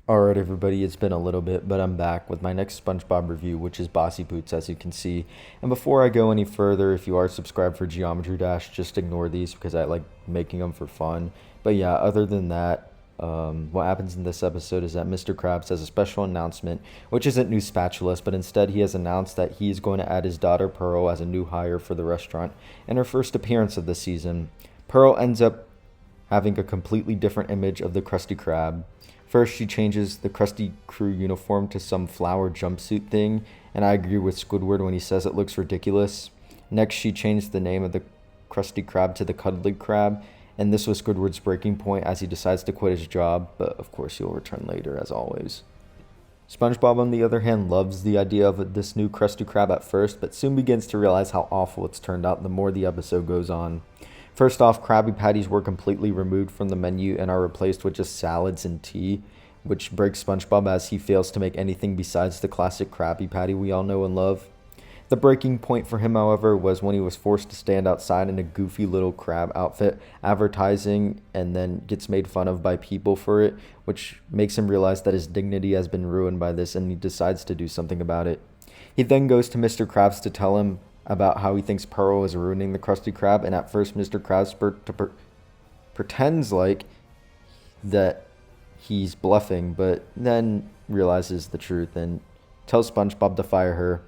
Alright, everybody, it's been a little bit, but I'm back with my next SpongeBob review, which is Bossy Boots, as you can see. And before I go any further, if you are subscribed for Geometry Dash, just ignore these because I like making them for fun. But yeah, other than that, what happens in this episode is that Mr. Krabs has a special announcement, which isn't new spatulas, but instead he has announced that he's going to add his daughter Pearl as a new hire for the restaurant in her first appearance of the season. Pearl ends up having a completely different image of the Krusty Krab. First, she changes the Krusty Crew uniform to some flower jumpsuit thing, and I agree with Squidward when he says it looks ridiculous. Next, she changed the name of the Krusty Krab to the Cuddly Crab, and this was Squidward's breaking point as he decides to quit his job, but of course he'll return later, as always. SpongeBob, on the other hand, loves the idea of this new Krusty Krab at first, but soon begins to realize how awful it's turned out the more the episode goes on. First off, Krabby Patties were completely removed from the menu and are replaced with just salads and tea, which breaks SpongeBob as he fails to make anything besides the classic Krabby Patty we all know and love. The breaking point for him, however, was when he was forced to stand outside in a goofy little crab outfit, advertising, and then gets made fun of by people for it, which makes him realize that his dignity has been ruined by this and he decides to do something about it. He then goes to Mr. Krabs to tell him about how he thinks Pearl is ruining the Krusty Krab, and at first Mr. Krabs pretends like that he's bluffing, but then realizes the truth and tells SpongeBob to fire her.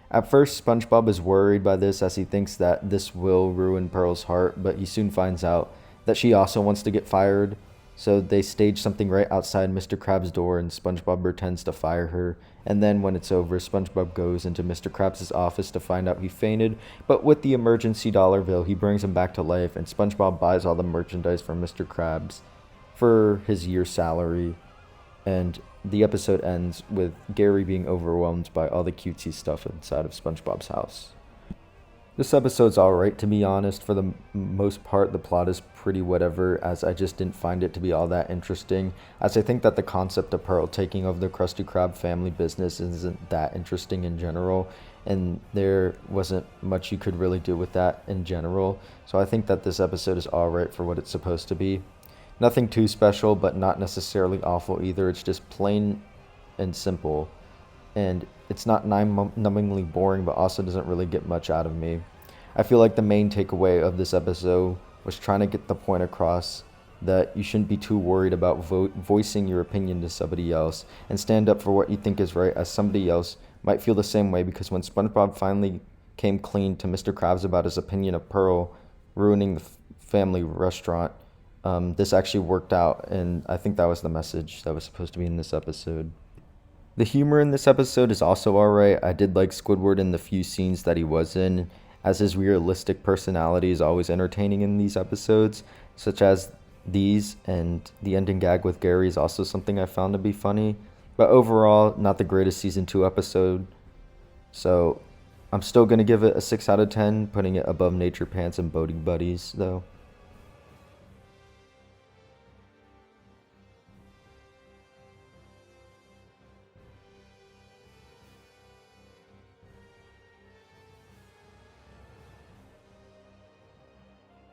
At first, SpongeBob is worried by this as he thinks that this will ruin Pearl's heart, but he soon finds out that she also wants to get fired. So they stage something right outside Mr. Krabs' door and SpongeBob pretends to fire her. And then when it's over, SpongeBob goes into Mr. Krabs' office to find out he fainted. But with the emergency dollar bill, he brings him back to life and SpongeBob buys all the merchandise from Mr. Krabs for his year's salary. And the episode ends with Gary being overwhelmed by all the cutesy stuff inside of SpongeBob's house. This episode's alright, to be honest. For the most part, the plot is pretty whatever, as I just didn't find it to be all that interesting, as I think that the concept of Pearl taking over the Krusty Krab family business isn't that interesting in general, and there wasn't much you could really do with that in general, so I think that this episode is alright for what it's supposed to be. Nothing too special, but not necessarily awful either. It's just plain and simple. And it's not numbingly boring, but also doesn't really get much out of me. I feel like the main takeaway of this episode was trying to get the point across that you shouldn't be too worried about voicing your opinion to somebody else and stand up for what you think is right, as somebody else might feel the same way, because when SpongeBob finally came clean to Mr. Krabs about his opinion of Pearl ruining the family restaurant, this actually worked out, and I think that was the message that was supposed to be in this episode. The humor in this episode is also alright. I did like Squidward in the few scenes that he was in, as his realistic personality is always entertaining in these episodes, such as these, and the ending gag with Gary is also something I found to be funny. But overall, not the greatest season 2 episode, so I'm still going to give it a 6 out of 10, putting it above Nature Pants and Boating Buddies, though.